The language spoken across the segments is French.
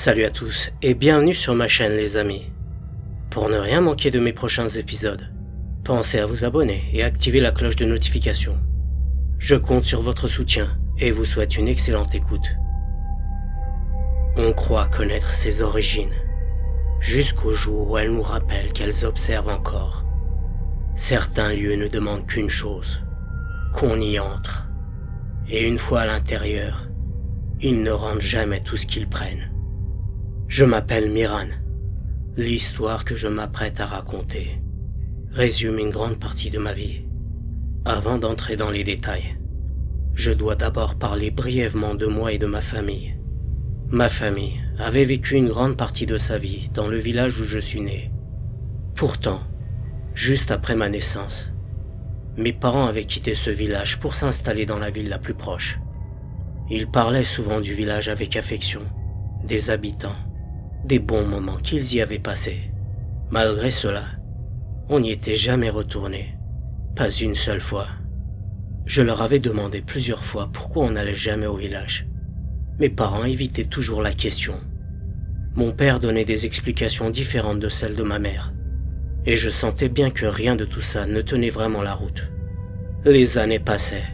Salut à tous et bienvenue sur ma chaîne les amis. Pour ne rien manquer de mes prochains épisodes, pensez à vous abonner et activer la cloche de notification. Je compte sur votre soutien et vous souhaite une excellente écoute. On croit connaître ses origines, jusqu'au jour où elles nous rappellent qu'elles observent encore. Certains lieux ne demandent qu'une chose, qu'on y entre. Et une fois à l'intérieur, ils ne rendent jamais tout ce qu'ils prennent. Je m'appelle Miran. L'histoire que je m'apprête à raconter résume une grande partie de ma vie. Avant d'entrer dans les détails, je dois d'abord parler brièvement de moi et de ma famille. Ma famille avait vécu une grande partie de sa vie dans le village où je suis né. Pourtant, juste après ma naissance, mes parents avaient quitté ce village pour s'installer dans la ville la plus proche. Ils parlaient souvent du village avec affection, des habitants, des bons moments qu'ils y avaient passés. Malgré cela, on n'y était jamais retourné, pas une seule fois. Je leur avais demandé plusieurs fois pourquoi on n'allait jamais au village. Mes parents évitaient toujours la question. Mon père donnait des explications différentes de celles de ma mère, et je sentais bien que rien de tout ça ne tenait vraiment la route. Les années passaient.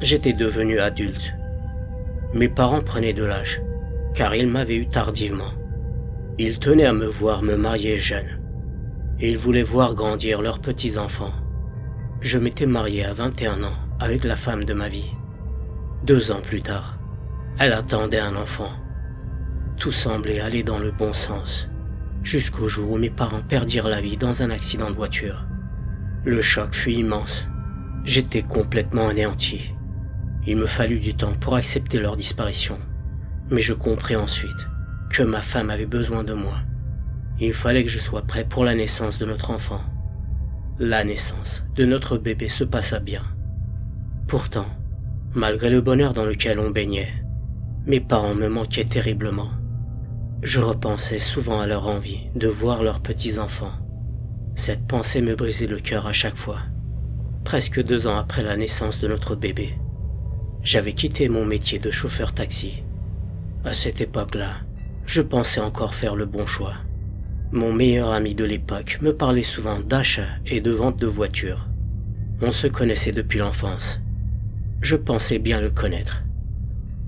J'étais devenu adulte. Mes parents prenaient de l'âge, car ils m'avaient eu tardivement. Ils tenaient à me voir me marier jeune. Et ils voulaient voir grandir leurs petits-enfants. Je m'étais marié à 21 ans avec la femme de ma vie. 2 ans plus tard, elle attendait un enfant. Tout semblait aller dans le bon sens, jusqu'au jour où mes parents perdirent la vie dans un accident de voiture. Le choc fut immense. J'étais complètement anéanti. Il me fallut du temps pour accepter leur disparition, mais je compris ensuite que ma femme avait besoin de moi. Il fallait que je sois prêt pour la naissance de notre enfant. La naissance de notre bébé se passa bien. Pourtant, malgré le bonheur dans lequel on baignait, mes parents me manquaient terriblement. Je repensais souvent à leur envie de voir leurs petits-enfants. Cette pensée me brisait le cœur à chaque fois. Presque 2 ans après la naissance de notre bébé, j'avais quitté mon métier de chauffeur taxi. À cette époque-là, je pensais encore faire le bon choix. Mon meilleur ami de l'époque me parlait souvent d'achat et de vente de voitures. On se connaissait depuis l'enfance. Je pensais bien le connaître.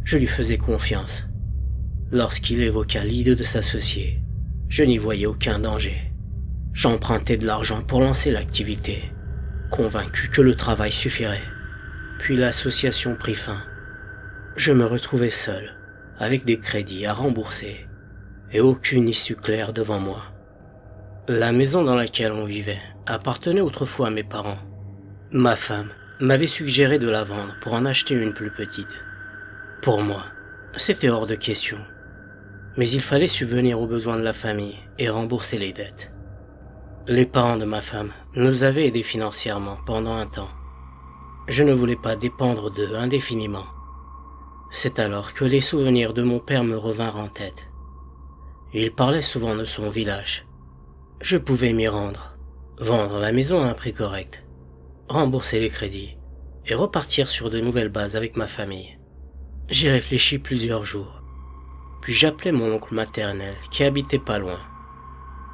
Je lui faisais confiance. Lorsqu'il évoqua l'idée de s'associer, je n'y voyais aucun danger. J'empruntais de l'argent pour lancer l'activité, convaincu que le travail suffirait. Puis l'association prit fin. Je me retrouvais seul, avec des crédits à rembourser et aucune issue claire devant moi. La maison dans laquelle on vivait appartenait autrefois à mes parents. Ma femme m'avait suggéré de la vendre pour en acheter une plus petite. Pour moi, c'était hors de question. Mais il fallait subvenir aux besoins de la famille et rembourser les dettes. Les parents de ma femme nous avaient aidés financièrement pendant un temps. Je ne voulais pas dépendre d'eux indéfiniment. C'est alors que les souvenirs de mon père me revinrent en tête. Il parlait souvent de son village. Je pouvais m'y rendre, vendre la maison à un prix correct, rembourser les crédits et repartir sur de nouvelles bases avec ma famille. J'y réfléchis plusieurs jours. Puis j'appelai mon oncle maternel qui habitait pas loin.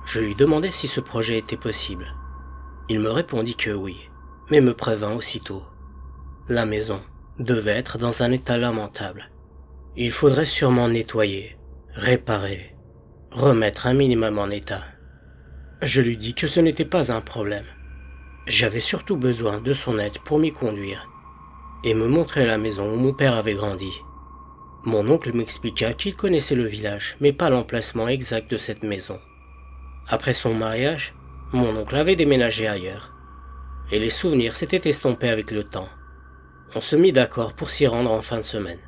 Je lui demandai si ce projet était possible. Il me répondit que oui, mais me prévint aussitôt. La maison devait être dans un état lamentable. Il faudrait sûrement nettoyer, réparer, remettre un minimum en état. Je lui dis que ce n'était pas un problème. J'avais surtout besoin de son aide pour m'y conduire et me montrer la maison où mon père avait grandi. Mon oncle m'expliqua qu'il connaissait le village, mais pas l'emplacement exact de cette maison. Après son mariage, mon oncle avait déménagé ailleurs, et les souvenirs s'étaient estompés avec le temps. On se mit d'accord pour s'y rendre en fin de semaine.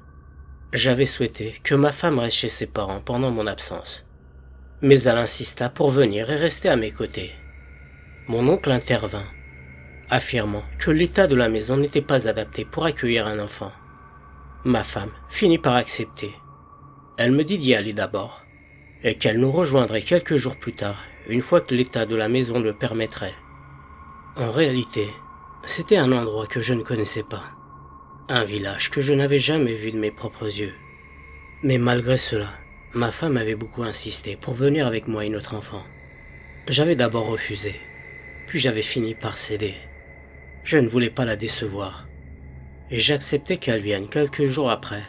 J'avais souhaité que ma femme reste chez ses parents pendant mon absence, mais elle insista pour venir et rester à mes côtés. Mon oncle intervint, affirmant que l'état de la maison n'était pas adapté pour accueillir un enfant. Ma femme finit par accepter. Elle me dit d'y aller d'abord, et qu'elle nous rejoindrait quelques jours plus tard, une fois que l'état de la maison le permettrait. En réalité, c'était un endroit que je ne connaissais pas, un village que je n'avais jamais vu de mes propres yeux. Mais malgré cela, Ma femme avait beaucoup insisté pour venir avec moi et notre enfant. J'avais d'abord refusé, puis j'avais fini par céder. Je ne voulais pas la décevoir, et j'acceptais qu'elle vienne quelques jours après.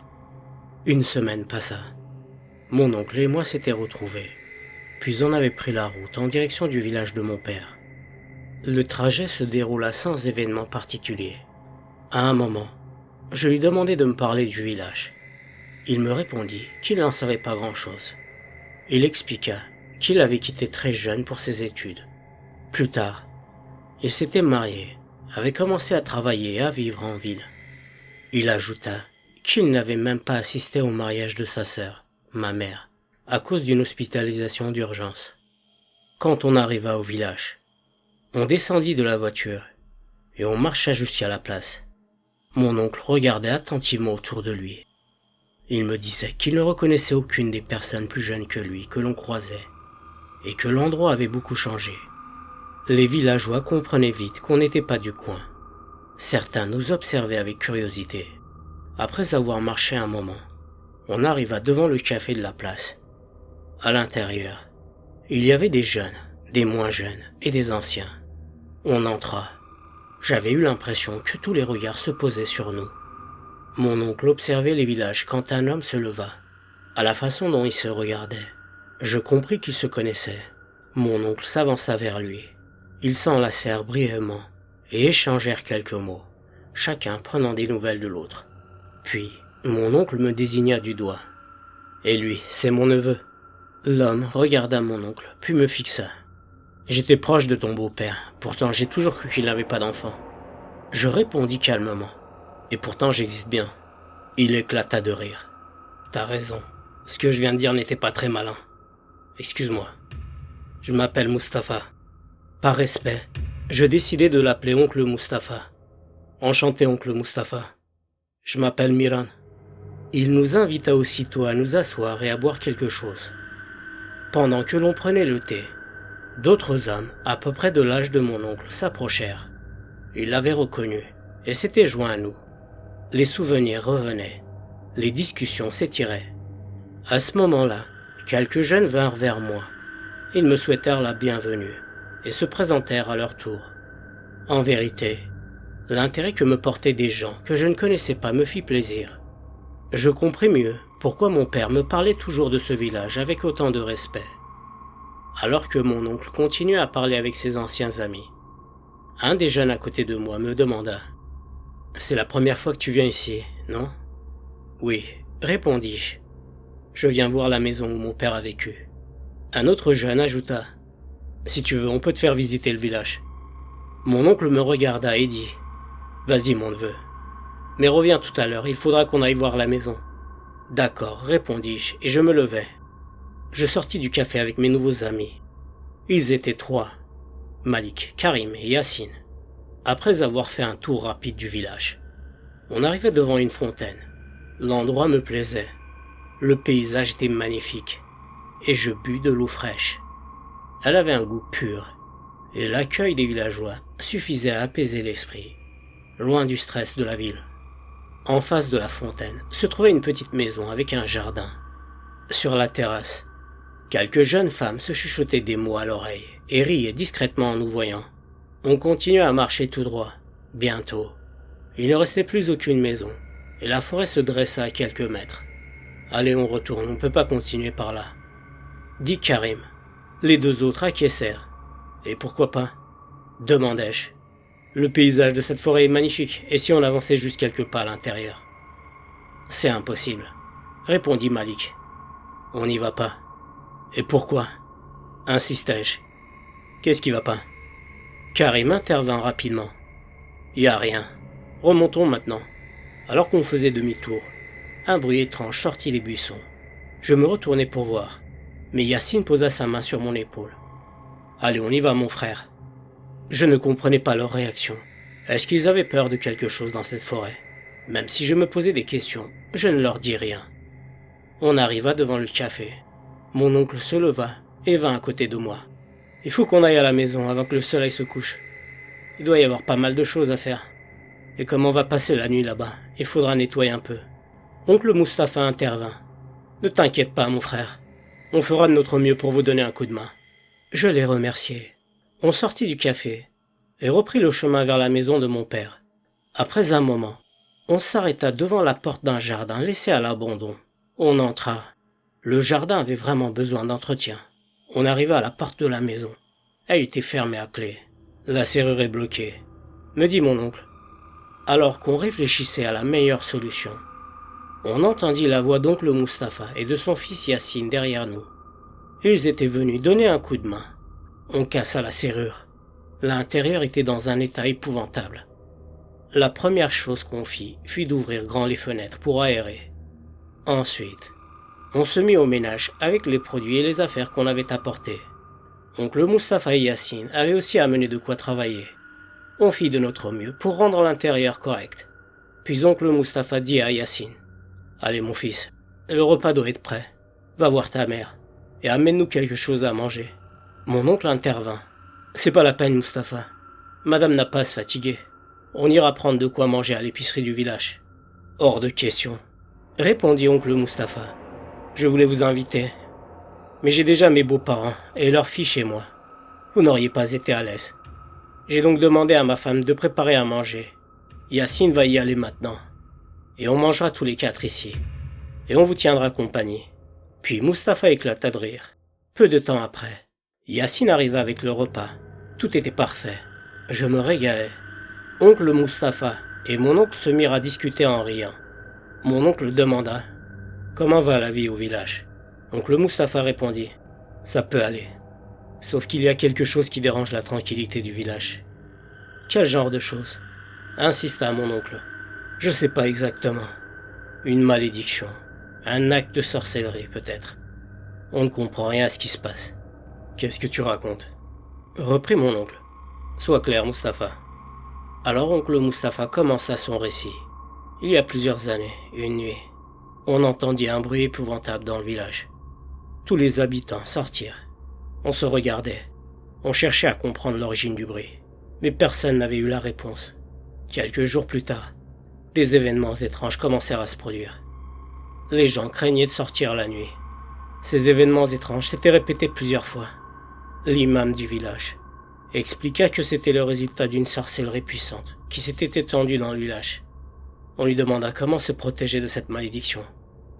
Une semaine passa. Mon oncle et moi s'étaient retrouvés, puis on avait pris la route en direction du village de mon père. Le trajet se déroula sans événement particulier. À un moment, je lui demandai de me parler du village. Il me répondit qu'il n'en savait pas grand-chose. Il expliqua qu'il avait quitté très jeune pour ses études. Plus tard, il s'était marié, avait commencé à travailler et à vivre en ville. Il ajouta qu'il n'avait même pas assisté au mariage de sa sœur, ma mère, à cause d'une hospitalisation d'urgence. Quand on arriva au village, on descendit de la voiture et on marcha jusqu'à la place. Mon oncle regardait attentivement autour de lui. Il me disait qu'il ne reconnaissait aucune des personnes plus jeunes que lui que l'on croisait et que l'endroit avait beaucoup changé. Les villageois comprenaient vite qu'on n'était pas du coin. Certains nous observaient avec curiosité. Après avoir marché un moment, on arriva devant le café de la place. À l'intérieur, il y avait des jeunes, des moins jeunes et des anciens. On entra. J'avais eu l'impression que tous les regards se posaient sur nous. Mon oncle observait les villages quand un homme se leva. À la façon dont il se regardait, je compris qu'ils se connaissaient. Mon oncle s'avança vers lui. Ils s'enlacèrent brièvement et échangèrent quelques mots, chacun prenant des nouvelles de l'autre. Puis, mon oncle me désigna du doigt. « Et lui, c'est mon neveu. » L'homme regarda mon oncle, puis me fixa. « J'étais proche de ton beau-père, pourtant j'ai toujours cru qu'il n'avait pas d'enfant. » Je répondis calmement. « Et pourtant j'existe bien. » Il éclata de rire. « T'as raison, ce que je viens de dire n'était pas très malin. Excuse-moi. Je m'appelle Mustapha. » Par respect, je décidai de l'appeler oncle Mustapha. « Enchanté, oncle Mustapha. Je m'appelle Miran. » Il nous invita aussitôt à nous asseoir et à boire quelque chose. Pendant que l'on prenait le thé, d'autres hommes, à peu près de l'âge de mon oncle, s'approchèrent. Ils l'avaient reconnu et s'étaient joints à nous. Les souvenirs revenaient, les discussions s'étiraient. À ce moment-là, quelques jeunes vinrent vers moi. Ils me souhaitèrent la bienvenue et se présentèrent à leur tour. En vérité, l'intérêt que me portaient des gens que je ne connaissais pas me fit plaisir. Je compris mieux pourquoi mon père me parlait toujours de ce village avec autant de respect. Alors que mon oncle continuait à parler avec ses anciens amis, un des jeunes à côté de moi me demanda « C'est la première fois que tu viens ici, non ?»« Oui, répondis-je. Je viens voir la maison où mon père a vécu. » Un autre jeune ajouta « Si tu veux, on peut te faire visiter le village. » Mon oncle me regarda et dit « Vas-y mon neveu. Mais reviens tout à l'heure, il faudra qu'on aille voir la maison. » « D'accord, répondis-je, et je me levai. Je sortis du café avec mes nouveaux amis. Ils étaient 3, Malik, Karim et Yassine. Après avoir fait un tour rapide du village, on arrivait devant une fontaine. L'endroit me plaisait. Le paysage était magnifique, et je bus de l'eau fraîche. Elle avait un goût pur, et l'accueil des villageois suffisait à apaiser l'esprit, loin du stress de la ville. En face de la fontaine se trouvait une petite maison avec un jardin. Sur la terrasse, quelques jeunes femmes se chuchotaient des mots à l'oreille et riaient discrètement en nous voyant. On continua à marcher tout droit. Bientôt, il ne restait plus aucune maison et la forêt se dressa à quelques mètres. « Allez, on retourne, on ne peut pas continuer par là. » dit Karim. Les deux autres acquiescèrent. « Et pourquoi pas ?» demandai-je. Le paysage de cette forêt est magnifique, et si on avançait juste quelques pas à l'intérieur ? C'est impossible, répondit Malik. On n'y va pas. Et pourquoi ? Insistai-je. Qu'est-ce qui va pas ? Karim intervint rapidement. Y a rien. Remontons maintenant. Alors qu'on faisait demi-tour, un bruit étrange sortit des buissons. Je me retournai pour voir, mais Yassine posa sa main sur mon épaule. Allez, on y va, mon frère. Je ne comprenais pas leur réaction. Est-ce qu'ils avaient peur de quelque chose dans cette forêt ? Même si je me posais des questions, je ne leur dis rien. On arriva devant le café. Mon oncle se leva et vint à côté de moi. Il faut qu'on aille à la maison avant que le soleil se couche. Il doit y avoir pas mal de choses à faire. Et comme on va passer la nuit là-bas, il faudra nettoyer un peu. Oncle Mustapha intervint. Ne t'inquiète pas, mon frère. On fera de notre mieux pour vous donner un coup de main. Je les remerciai. On sortit du café et reprit le chemin vers la maison de mon père. Après un moment, on s'arrêta devant la porte d'un jardin laissé à l'abandon. On entra. Le jardin avait vraiment besoin d'entretien. On arriva à la porte de la maison. Elle était fermée à clé. La serrure est bloquée, me dit mon oncle. Alors qu'on réfléchissait à la meilleure solution, on entendit la voix d'oncle Mustapha et de son fils Yassine derrière nous. Ils étaient venus donner un coup de main. On cassa la serrure. L'intérieur était dans un état épouvantable. La première chose qu'on fit fut d'ouvrir grand les fenêtres pour aérer. Ensuite, on se mit au ménage avec les produits et les affaires qu'on avait apportés. Oncle Mustapha et Yassine avaient aussi amené de quoi travailler. On fit de notre mieux pour rendre l'intérieur correct. Puis oncle Mustapha dit à Yassine: « Allez mon fils, le repas doit être prêt. Va voir ta mère et amène-nous quelque chose à manger. » Mon oncle intervint. « C'est pas la peine, Mustapha. Madame n'a pas à se fatiguer. On ira prendre de quoi manger à l'épicerie du village. »« Hors de question, » répondit oncle Mustapha. « Je voulais vous inviter. Mais j'ai déjà mes beaux-parents et leur fille chez moi. Vous n'auriez pas été à l'aise. J'ai donc demandé à ma femme de préparer à manger. Yassine va y aller maintenant. Et on mangera tous les quatre ici. Et on vous tiendra compagnie. » Puis Mustapha éclata de rire. Peu de temps après, Yassine arriva avec le repas. Tout était parfait. Je me régalais. Oncle Mustapha et mon oncle se mirent à discuter en riant. Mon oncle demanda: « Comment va la vie au village ?» Oncle Mustapha répondit: « Ça peut aller. Sauf qu'il y a quelque chose qui dérange la tranquillité du village. »« Quel genre de chose ?» insista mon oncle. « Je sais pas exactement. Une malédiction. Un acte de sorcellerie, peut-être. On ne comprend rien à ce qui se passe. »« Qu'est-ce que tu racontes ?» reprit mon oncle. « Sois clair, Mustapha. » Alors oncle Mustapha commença son récit. Il y a plusieurs années, une nuit, on entendit un bruit épouvantable dans le village. Tous les habitants sortirent. On se regardait. On cherchait à comprendre l'origine du bruit. Mais personne n'avait eu la réponse. Quelques jours plus tard, des événements étranges commencèrent à se produire. Les gens craignaient de sortir la nuit. Ces événements étranges s'étaient répétés plusieurs fois. L'imam du village expliqua que c'était le résultat d'une sorcellerie puissante qui s'était étendue dans le village. On lui demanda comment se protéger de cette malédiction.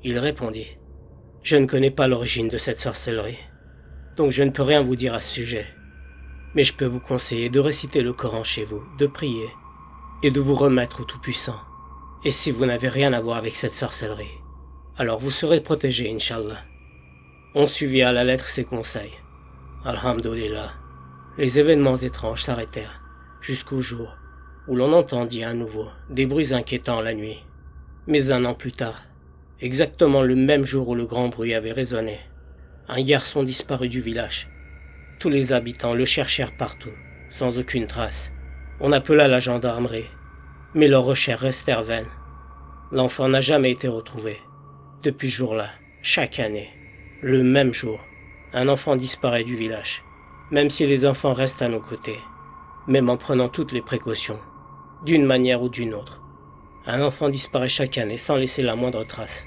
Il répondit: « Je ne connais pas l'origine de cette sorcellerie, donc je ne peux rien vous dire à ce sujet. Mais je peux vous conseiller de réciter le Coran chez vous, de prier et de vous remettre au Tout-Puissant. Et si vous n'avez rien à voir avec cette sorcellerie, alors vous serez protégé, Inch'Allah. » On suivit à la lettre ses conseils. Alhamdulillah, les événements étranges s'arrêtèrent jusqu'au jour où l'on entendit à nouveau des bruits inquiétants la nuit. Mais un an plus tard, exactement le même jour où le grand bruit avait résonné, un garçon disparut du village. Tous les habitants le cherchèrent partout, sans aucune trace. On appela la gendarmerie, mais leurs recherches restèrent vaines. L'enfant n'a jamais été retrouvé. Depuis ce jour-là, chaque année, le même jour, un enfant disparaît du village, même si les enfants restent à nos côtés, même en prenant toutes les précautions, d'une manière ou d'une autre. Un enfant disparaît chaque année sans laisser la moindre trace.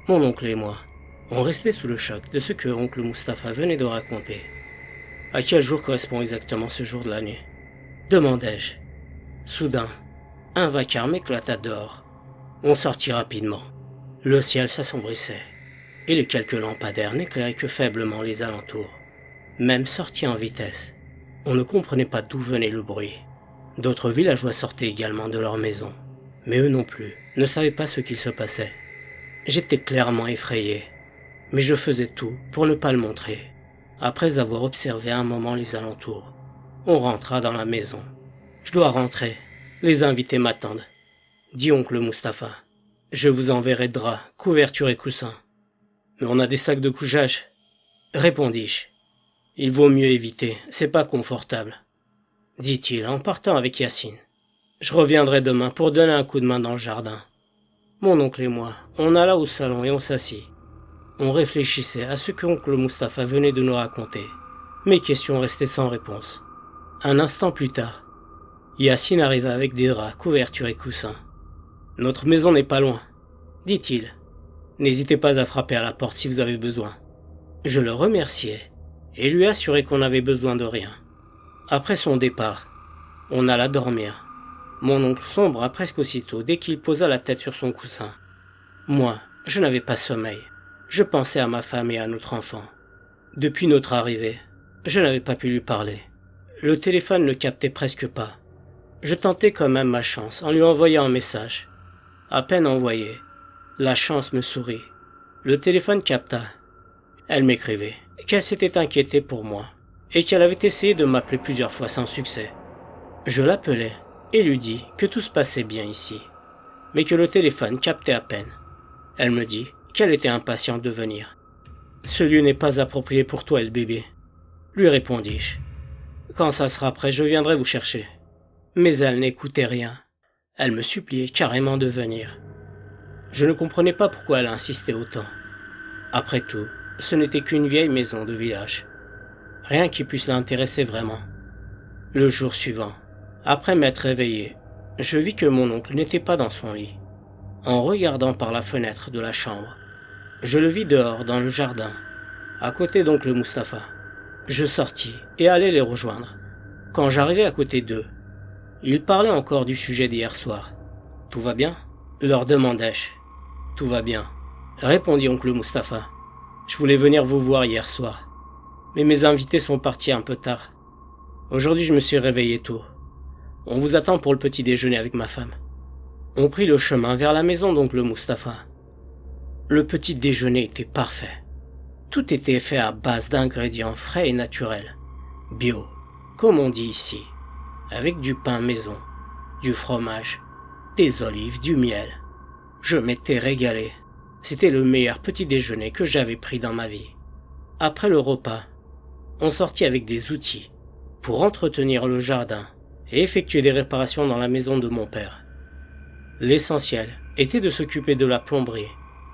Mon oncle et moi, on restait sous le choc de ce que oncle Mustapha venait de raconter. À quel jour correspond exactement ce jour de la nuit ? Demandai-je. Soudain, un vacarme éclata dehors. On sortit rapidement. Le ciel s'assombrissait, et les quelques lampadaires n'éclairaient que faiblement les alentours. Même sortis en vitesse, on ne comprenait pas d'où venait le bruit. D'autres villageois sortaient également de leur maison, mais eux non plus ne savaient pas ce qu'il se passait. J'étais clairement effrayé, mais je faisais tout pour ne pas le montrer. Après avoir observé un moment les alentours, on rentra dans la maison. « Je dois rentrer, les invités m'attendent », dit oncle Mustapha. « Je vous enverrai draps, couvertures et coussins. »« Mais on a des sacs de couchage, » répondis-je. « Il vaut mieux éviter, c'est pas confortable, » dit-il en partant avec Yassine. « Je reviendrai demain pour donner un coup de main dans le jardin. » Mon oncle et moi, on alla au salon et on s'assit. On réfléchissait à ce que oncle Mustapha venait de nous raconter. Mes questions restaient sans réponse. Un instant plus tard, Yassine arriva avec des draps, couvertures et coussins. « Notre maison n'est pas loin, » dit-il. N'hésitez pas à frapper à la porte si vous avez besoin. Je le remerciai et lui assurai qu'on n'avait besoin de rien. Après son départ, on alla dormir. Mon oncle sombra presque aussitôt dès qu'il posa la tête sur son coussin. Moi, je n'avais pas sommeil. Je pensais à ma femme et à notre enfant. Depuis notre arrivée, je n'avais pas pu lui parler. Le téléphone ne captait presque pas. Je tentai quand même ma chance en lui envoyant un message. À peine envoyé, la chance me sourit. Le téléphone capta. Elle m'écrivait qu'elle s'était inquiétée pour moi et qu'elle avait essayé de m'appeler plusieurs fois sans succès. Je l'appelai et lui dis que tout se passait bien ici, mais que le téléphone captait à peine. Elle me dit qu'elle était impatiente de venir. « Ce lieu n'est pas approprié pour toi et le bébé. » Lui répondis-je. « Quand ça sera prêt, je viendrai vous chercher. » Mais elle n'écoutait rien. Elle me suppliait carrément de venir. Je ne comprenais pas pourquoi elle insistait autant. Après tout, ce n'était qu'une vieille maison de village. Rien qui puisse l'intéresser vraiment. Le jour suivant, après m'être réveillé, je vis que mon oncle n'était pas dans son lit. En regardant par la fenêtre de la chambre, je le vis dehors dans le jardin, à côté d'oncle Mustapha. Je sortis et allai les rejoindre. Quand j'arrivai à côté d'eux, ils parlaient encore du sujet d'hier soir. « Tout va bien ?» leur demandai-je. « Tout va bien », répondit oncle Mustapha. « Je voulais venir vous voir hier soir, mais mes invités sont partis un peu tard. Aujourd'hui, je me suis réveillé tôt. On vous attend pour le petit déjeuner avec ma femme. » On prit le chemin vers la maison d'oncle Mustapha. Le petit déjeuner était parfait. Tout était fait à base d'ingrédients frais et naturels, bio, comme on dit ici, avec du pain maison, du fromage, des olives, du miel. Je m'étais régalé. C'était le meilleur petit déjeuner que j'avais pris dans ma vie. Après le repas, on sortit avec des outils pour entretenir le jardin et effectuer des réparations dans la maison de mon père. L'essentiel était de s'occuper de la plomberie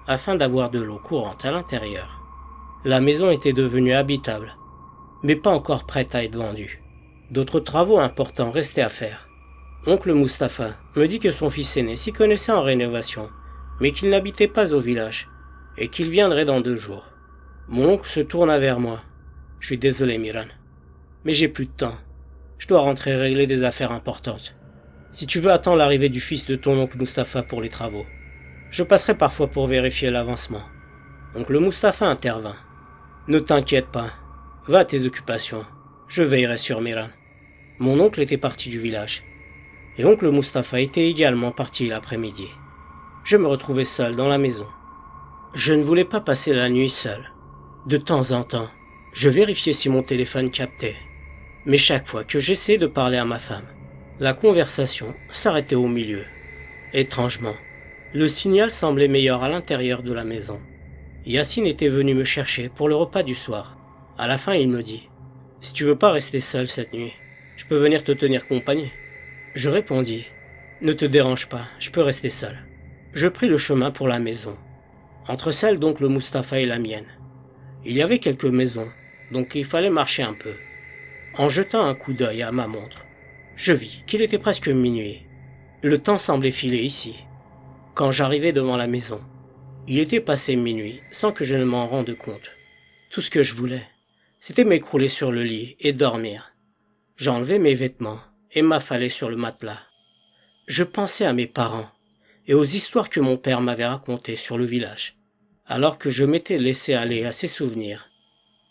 afin d'avoir de l'eau courante à l'intérieur. La maison était devenue habitable, mais pas encore prête à être vendue. D'autres travaux importants restaient à faire. Oncle Mustapha me dit que son fils aîné s'y connaissait en rénovation, mais qu'il n'habitait pas au village et qu'il viendrait dans 2 jours. Mon oncle se tourna vers moi. « Je suis désolé, Miran, mais j'ai plus de temps. Je dois rentrer régler des affaires importantes. Si tu veux, attends l'arrivée du fils de ton oncle Mustapha pour les travaux. Je passerai parfois pour vérifier l'avancement. » Oncle Mustapha intervint. « Ne t'inquiète pas. Va à tes occupations. Je veillerai sur Miran. » Mon oncle était parti du village. Et oncle Mustapha était également parti l'après-midi. Je me retrouvais seul dans la maison. Je ne voulais pas passer la nuit seul. De temps en temps, je vérifiais si mon téléphone captait. Mais chaque fois que j'essayais de parler à ma femme, la conversation s'arrêtait au milieu. Étrangement, le signal semblait meilleur à l'intérieur de la maison. Yacine était venu me chercher pour le repas du soir. À la fin, il me dit « Si tu veux pas rester seul cette nuit, je peux venir te tenir compagnie. » Je répondis « Ne te dérange pas, je peux rester seul. » Je pris le chemin pour la maison, entre celle d'oncle Mustapha et la mienne. Il y avait quelques maisons, donc il fallait marcher un peu. En jetant un coup d'œil à ma montre, je vis qu'il était presque minuit. Le temps semblait filer ici. Quand j'arrivai devant la maison, il était passé minuit sans que je ne m'en rende compte. Tout ce que je voulais, c'était m'écrouler sur le lit et dormir. J'enlevai mes vêtements et m'affalai sur le matelas. Je pensais à mes parents et aux histoires que mon père m'avait racontées sur le village. Alors que je m'étais laissé aller à ces souvenirs,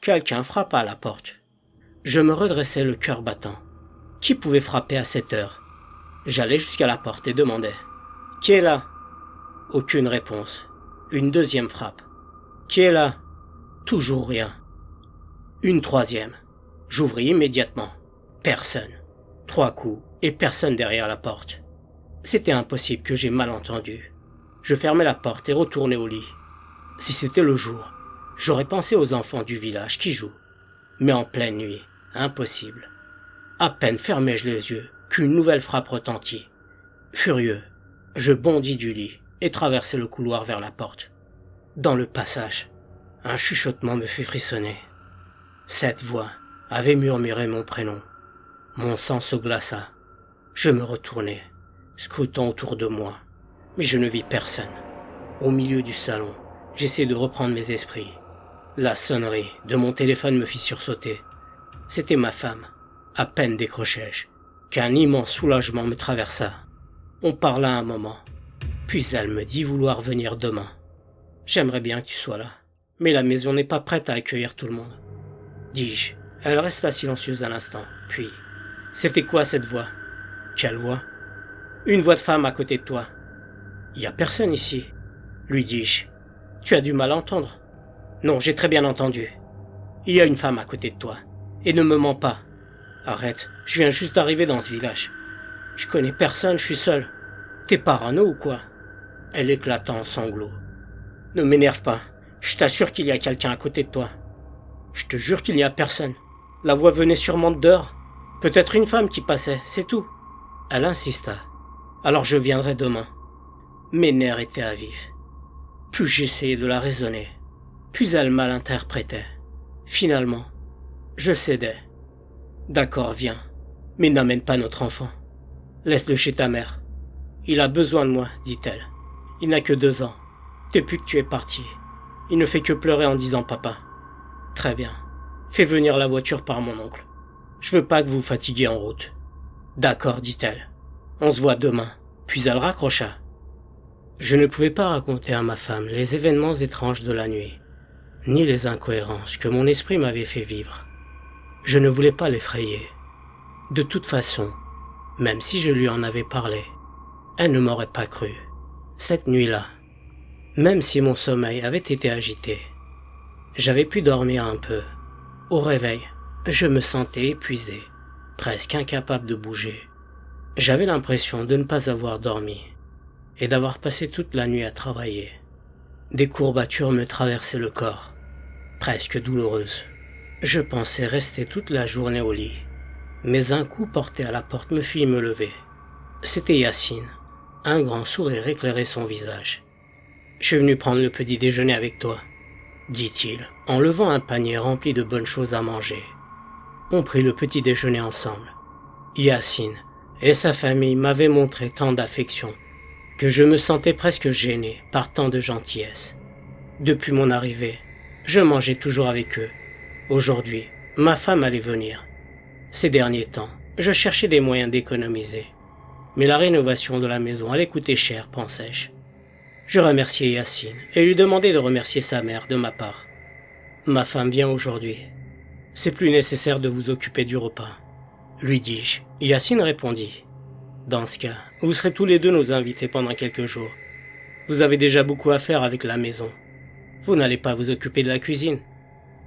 quelqu'un frappa à la porte. Je me redressai le cœur battant. Qui pouvait frapper à cette heure? J'allai jusqu'à la porte et demandai « Qui est là ?» Aucune réponse. Une deuxième frappe. « Qui est là ?» Toujours rien. Une troisième. J'ouvris immédiatement. Personne. 3 coups et personne derrière la porte. C'était impossible que j'aie mal entendu. Je fermai la porte et retournai au lit. Si c'était le jour, j'aurais pensé aux enfants du village qui jouent. Mais en pleine nuit, impossible. À peine fermai-je les yeux qu'une nouvelle frappe retentit. Furieux, je bondis du lit et traversai le couloir vers la porte. Dans le passage, un chuchotement me fit frissonner. Cette voix avait murmuré mon prénom. Mon sang se glaça. Je me retournai, scrutant autour de moi, mais je ne vis personne. Au milieu du salon, J'essayais de reprendre mes esprits. La sonnerie de mon téléphone me fit sursauter. C'était ma femme. À peine décrochai-je qu'un immense soulagement me traversa. On parla un moment, puis elle me dit vouloir venir demain. J'aimerais bien que tu sois là, mais la maison n'est pas prête à accueillir tout le monde, dis-je. Elle resta silencieuse un instant, puis... C'était quoi cette voix? Quelle voix? Une voix de femme à côté de toi. Il y a personne ici, lui dis-je. Tu as du mal à entendre? Non, j'ai très bien entendu. Il y a une femme à côté de toi, et ne me mens pas. Arrête, je viens juste d'arriver dans ce village. Je connais personne, je suis seul. T'es parano ou quoi? Elle éclata en sanglots. Ne m'énerve pas, je t'assure qu'il y a quelqu'un à côté de toi. Je te jure qu'il n'y a personne. La voix venait sûrement de dehors. Peut-être une femme qui passait, c'est tout. Elle insista. Alors je viendrai demain. Mes nerfs étaient à vif. Plus j'essayais de la raisonner, plus elle mal interprétait. Finalement, je cédai. D'accord, viens, mais n'amène pas notre enfant. Laisse-le chez ta mère. Il a besoin de moi, dit-elle. Il n'a que 2 ans. Depuis que tu es parti, il ne fait que pleurer en disant papa. Très bien. Fais venir la voiture par mon oncle. Je veux pas que vous vous fatiguiez en route. D'accord, dit-elle. On se voit demain. Puis elle raccrocha. Je ne pouvais pas raconter à ma femme les événements étranges de la nuit, ni les incohérences que mon esprit m'avait fait vivre. Je ne voulais pas l'effrayer. De toute façon, même si je lui en avais parlé, elle ne m'aurait pas cru. Cette nuit-là, même si mon sommeil avait été agité, j'avais pu dormir un peu. Au réveil, je me sentais épuisé, presque incapable de bouger. J'avais l'impression de ne pas avoir dormi et d'avoir passé toute la nuit à travailler. Des courbatures me traversaient le corps, presque douloureuses. Je pensais rester toute la journée au lit, mais un coup porté à la porte me fit me lever. C'était Yacine. Un grand sourire éclairait son visage. « Je suis venu prendre le petit déjeuner avec toi, » dit-il, en levant un panier rempli de bonnes choses à manger. On prit le petit déjeuner ensemble. Yacine et sa famille m'avaient montré tant d'affection que je me sentais presque gêné par tant de gentillesse. Depuis mon arrivée, je mangeais toujours avec eux. Aujourd'hui, ma femme allait venir. Ces derniers temps, je cherchais des moyens d'économiser. Mais la rénovation de la maison allait coûter cher, pensais-je. Je remerciai Yacine et lui demandai de remercier sa mère de ma part. Ma femme vient aujourd'hui. C'est plus nécessaire de vous occuper du repas, lui dis-je. Yacine répondit. Dans ce cas, vous serez tous les deux nos invités pendant quelques jours. Vous avez déjà beaucoup à faire avec la maison. Vous n'allez pas vous occuper de la cuisine.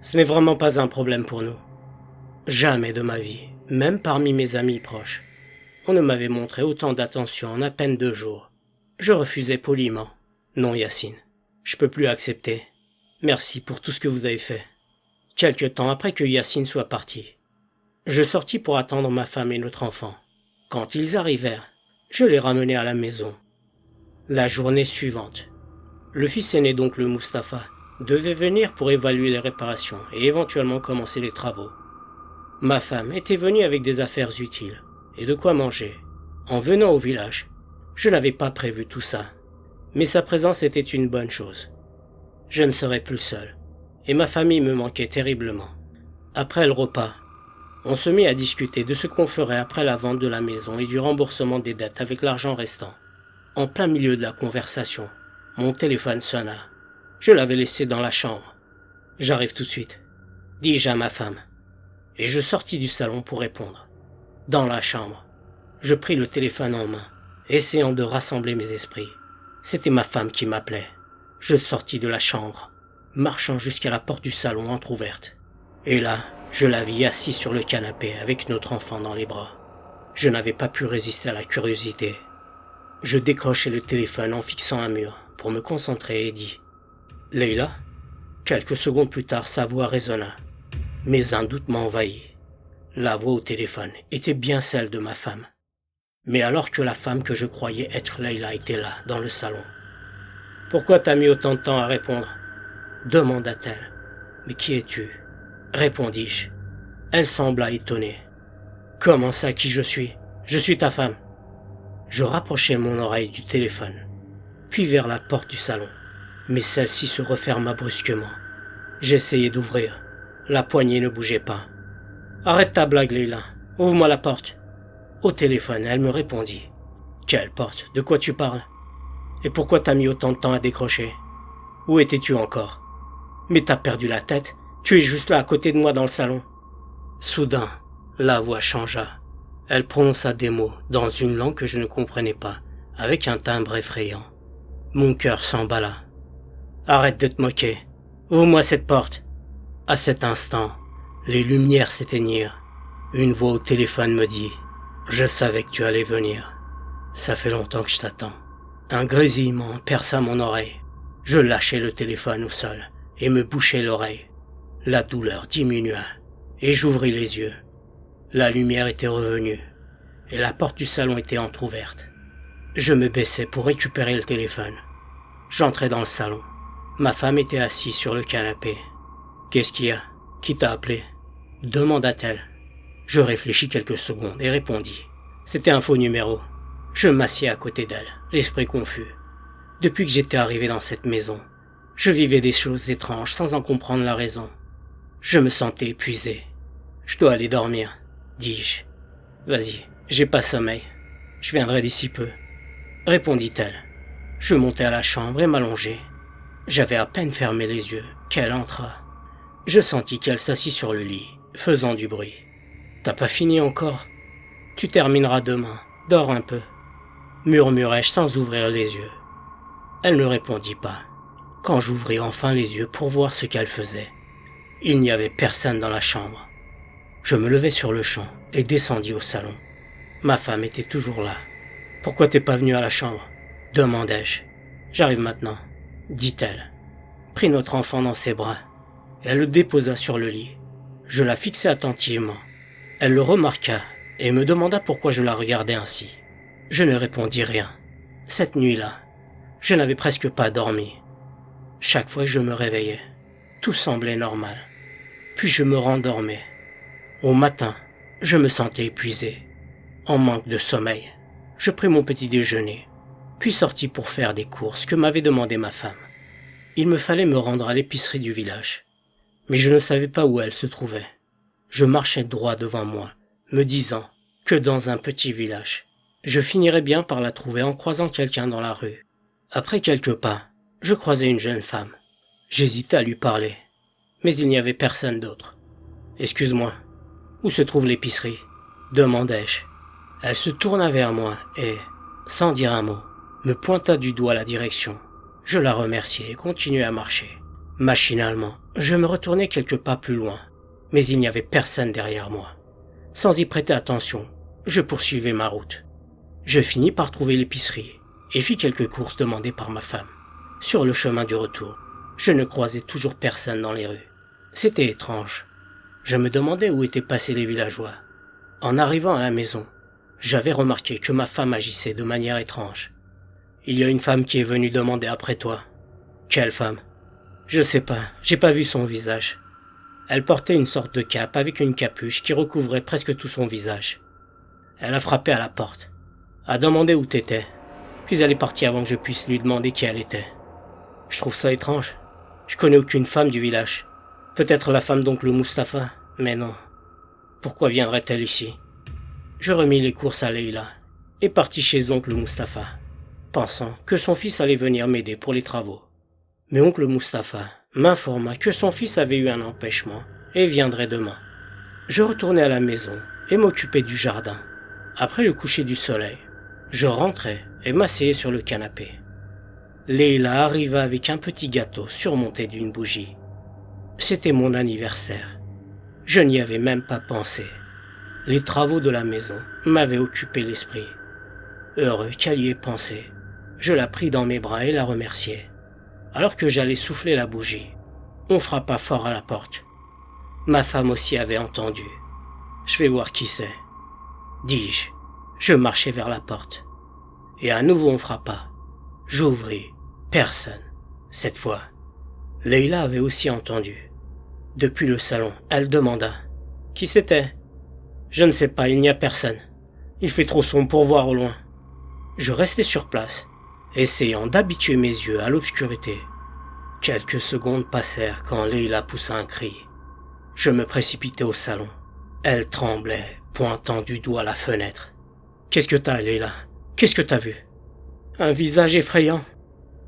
Ce n'est vraiment pas un problème pour nous. Jamais de ma vie, même parmi mes amis proches, on ne m'avait montré autant d'attention en à peine 2 jours. Je refusai poliment. Non, Yacine, je peux plus accepter. Merci pour tout ce que vous avez fait. Quelque temps après que Yacine soit parti, je sortis pour attendre ma femme et notre enfant. Quand ils arrivèrent, je les ramenai à la maison. La journée suivante, le fils aîné d'oncle Mustapha devait venir pour évaluer les réparations et éventuellement commencer les travaux. Ma femme était venue avec des affaires utiles et de quoi manger. En venant au village, je n'avais pas prévu tout ça, mais sa présence était une bonne chose. Je ne serais plus seul, et ma famille me manquait terriblement. Après le repas, on se mit à discuter de ce qu'on ferait après la vente de la maison et du remboursement des dettes avec l'argent restant. En plein milieu de la conversation, mon téléphone sonna. Je l'avais laissé dans la chambre. « J'arrive tout de suite », dis-je à ma femme, et je sortis du salon pour répondre. Dans la chambre, je pris le téléphone en main, essayant de rassembler mes esprits. C'était ma femme qui m'appelait. Je sortis de la chambre, marchant jusqu'à la porte du salon entr'ouverte. Et là, je la vis assise sur le canapé avec notre enfant dans les bras. Je n'avais pas pu résister à la curiosité. Je décrochai le téléphone en fixant un mur pour me concentrer et dis « Leïla ?» Quelques secondes plus tard, sa voix résonna, mais un doute m'envahit. La voix au téléphone était bien celle de ma femme. Mais alors que la femme que je croyais être Leïla était là, dans le salon. « Pourquoi t'as mis autant de temps à répondre ?» demanda-t-elle. « Mais qui es-tu » répondis-je. Elle sembla étonnée. « Comment ça, qui je suis ? Je suis ta femme. » Je rapprochai mon oreille du téléphone, puis vers la porte du salon. mais celle-ci se referma brusquement. J'essayai d'ouvrir. La poignée ne bougeait pas. « Arrête ta blague, Leila. Ouvre-moi la porte. » Au téléphone, elle me répondit. « Quelle porte? De quoi tu parles? Et pourquoi t'as mis autant de temps à décrocher? Où étais-tu encore? Mais t'as perdu la tête. Tu es juste là à côté de moi dans le salon. » Soudain, la voix changea. Elle prononça des mots dans une langue que je ne comprenais pas, avec un timbre effrayant. Mon cœur s'emballa. « Arrête de te moquer. Ouvre-moi cette porte. » À cet instant, les lumières s'éteignirent. Une voix au téléphone me dit « Je savais que tu allais venir. Ça fait longtemps que je t'attends. » Un grésillement perça mon oreille. Je lâchai le téléphone au sol et me bouchai l'oreille. La douleur diminua et j'ouvris les yeux. La lumière était revenue et la porte du salon était entr'ouverte. Je me baissai pour récupérer le téléphone. J'entrai dans le salon. Ma femme était assise sur le canapé. « Qu'est-ce qu'il y a? Qui t'a appelé ?» demanda-t-elle. Je réfléchis quelques secondes et répondis. C'était un faux numéro. Je m'assis à côté d'elle, l'esprit confus. Depuis que j'étais arrivé dans cette maison, je vivais des choses étranges sans en comprendre la raison. Je me sentais épuisé. « Je dois aller dormir, » dis-je. « Vas-y, j'ai pas sommeil. Je viendrai d'ici peu. » répondit-elle. Je montai à la chambre et m'allongeai. J'avais à peine fermé les yeux qu'elle entra. Je sentis qu'elle s'assit sur le lit, faisant du bruit. « T'as pas fini encore? Tu termineras demain. Dors un peu. » murmurai-je sans ouvrir les yeux. Elle ne répondit pas. Quand j'ouvris enfin les yeux pour voir ce qu'elle faisait, il n'y avait personne dans la chambre. Je me levai sur le champ et descendis au salon. Ma femme était toujours là. « Pourquoi t'es pas venue à la chambre ?» demandai-je. « J'arrive maintenant, » dit-elle. Prit notre enfant dans ses bras. Elle le déposa sur le lit. Je la fixai attentivement. Elle le remarqua et me demanda pourquoi je la regardais ainsi. Je ne répondis rien. Cette nuit-là, je n'avais presque pas dormi. Chaque fois que je me réveillais, tout semblait normal. Puis je me rendormais. Au matin, je me sentais épuisé, en manque de sommeil. Je pris mon petit déjeuner, puis sortis pour faire des courses que m'avait demandé ma femme. Il me fallait me rendre à l'épicerie du village, mais je ne savais pas où elle se trouvait. Je marchais droit devant moi, me disant que dans un petit village, je finirais bien par la trouver en croisant quelqu'un dans la rue. Après quelques pas, je croisai une jeune femme. J'hésitais à lui parler, mais il n'y avait personne d'autre. « Excuse-moi, où se trouve l'épicerie ?» demandai-je. Elle se tourna vers moi et, sans dire un mot, me pointa du doigt la direction. Je la remerciai et continuai à marcher. Machinalement, je me retournai quelques pas plus loin, mais il n'y avait personne derrière moi. Sans y prêter attention, je poursuivais ma route. Je finis par trouver l'épicerie et fis quelques courses demandées par ma femme. Sur le chemin du retour, je ne croisais toujours personne dans les rues. C'était étrange. Je me demandais où étaient passés les villageois. En arrivant à la maison, j'avais remarqué que ma femme agissait de manière étrange. « Il y a une femme qui est venue demander après toi. »« Quelle femme ?»« Je sais pas, j'ai pas vu son visage. Elle portait une sorte de cape avec une capuche qui recouvrait presque tout son visage. Elle a frappé à la porte, a demandé où t'étais, puis elle est partie avant que je puisse lui demander qui elle était. Je trouve ça étrange. Je connais aucune femme du village. Peut-être la femme d'oncle Mustapha, mais non. Pourquoi viendrait-elle ici ? » Je remis les courses à Leila et partis chez oncle Mustapha, pensant que son fils allait venir m'aider pour les travaux. Mais oncle Mustapha m'informa que son fils avait eu un empêchement et viendrait demain. Je retournai à la maison et m'occupai du jardin. Après le coucher du soleil, je rentrai et m'asseyai sur le canapé. Leila arriva avec un petit gâteau surmonté d'une bougie. C'était mon anniversaire. Je n'y avais même pas pensé. Les travaux de la maison m'avaient occupé l'esprit. Heureux qu'elle y ait pensé, je la pris dans mes bras et la remerciai. Alors que j'allais souffler la bougie, on frappa fort à la porte. Ma femme aussi avait entendu. « Je vais voir qui c'est, » dis-je. Je marchai vers la porte. Et à nouveau on frappa. J'ouvris. Personne. Cette fois, Leila avait aussi entendu. Depuis le salon, elle demanda. « Qui c'était ?»« Je ne sais pas, il n'y a personne. Il fait trop sombre pour voir au loin. » Je restai sur place, essayant d'habituer mes yeux à l'obscurité. Quelques secondes passèrent quand Leila poussa un cri. Je me précipitai au salon. Elle tremblait, pointant du doigt la fenêtre. « Qu'est-ce que t'as, Leila? Qu'est-ce que t'as vu ?» Un visage effrayant.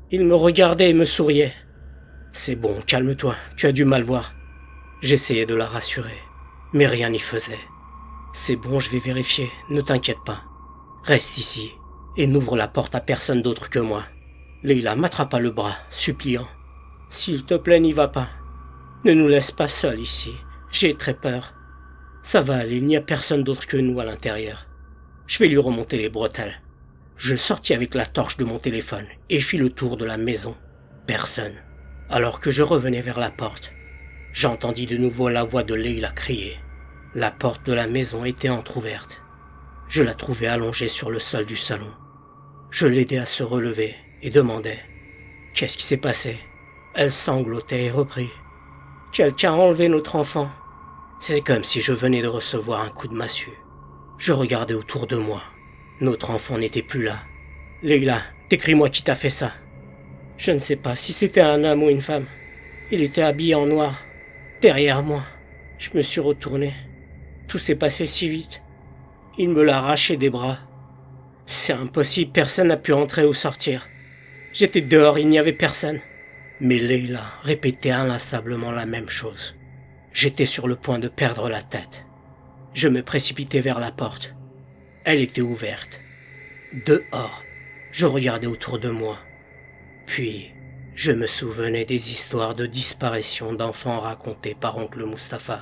Il me regardait et me souriait. « C'est bon, calme-toi, tu as dû mal voir. » J'essayais de la rassurer, mais rien n'y faisait. « C'est bon, je vais vérifier, ne t'inquiète pas. Reste ici et n'ouvre la porte à personne d'autre que moi. » Leila m'attrapa le bras, suppliant. « S'il te plaît, n'y va pas. Ne nous laisse pas seuls ici, j'ai très peur. Ça va aller, il n'y a personne d'autre que nous à l'intérieur. » Je vais lui remonter les bretelles. Je sortis avec la torche de mon téléphone et fis le tour de la maison. Personne. Alors que je revenais vers la porte, j'entendis de nouveau la voix de Leila crier. La porte de la maison était entr'ouverte. Je la trouvai allongée sur le sol du salon. Je l'aidai à se relever et demandai « Qu'est-ce qui s'est passé ?» Elle sanglotait et reprit « Quelqu'un a enlevé notre enfant. » C'est comme si je venais de recevoir un coup de massue. Je regardais autour de moi. Notre enfant n'était plus là. « Leila, décris-moi qui t'a fait ça. » Je ne sais pas si c'était un homme ou une femme. Il était habillé en noir. Derrière moi. Je me suis retourné. Tout s'est passé si vite. Il me l'a arraché des bras. C'est impossible, personne n'a pu entrer ou sortir. J'étais dehors, il n'y avait personne. Mais Leila répétait inlassablement la même chose. J'étais sur le point de perdre la tête. Je me précipitai vers la porte. Elle était ouverte. Dehors, je regardais autour de moi. Puis, je me souvenais des histoires de disparition d'enfants racontées par oncle Mustapha.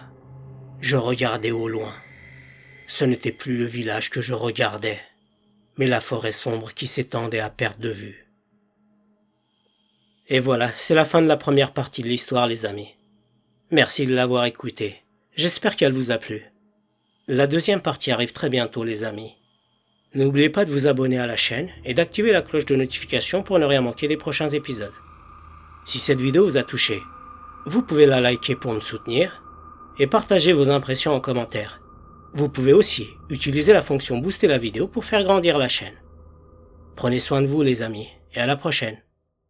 Je regardais au loin. Ce n'était plus le village que je regardais, mais la forêt sombre qui s'étendait à perte de vue. Et voilà, c'est la fin de la première partie de l'histoire, les amis. Merci de l'avoir écoutée. J'espère qu'elle vous a plu. La deuxième partie arrive très bientôt, les amis. N'oubliez pas de vous abonner à la chaîne et d'activer la cloche de notification pour ne rien manquer des prochains épisodes. Si cette vidéo vous a touché, vous pouvez la liker pour me soutenir et partager vos impressions en commentaire. Vous pouvez aussi utiliser la fonction booster la vidéo pour faire grandir la chaîne. Prenez soin de vous, les amis, et à la prochaine.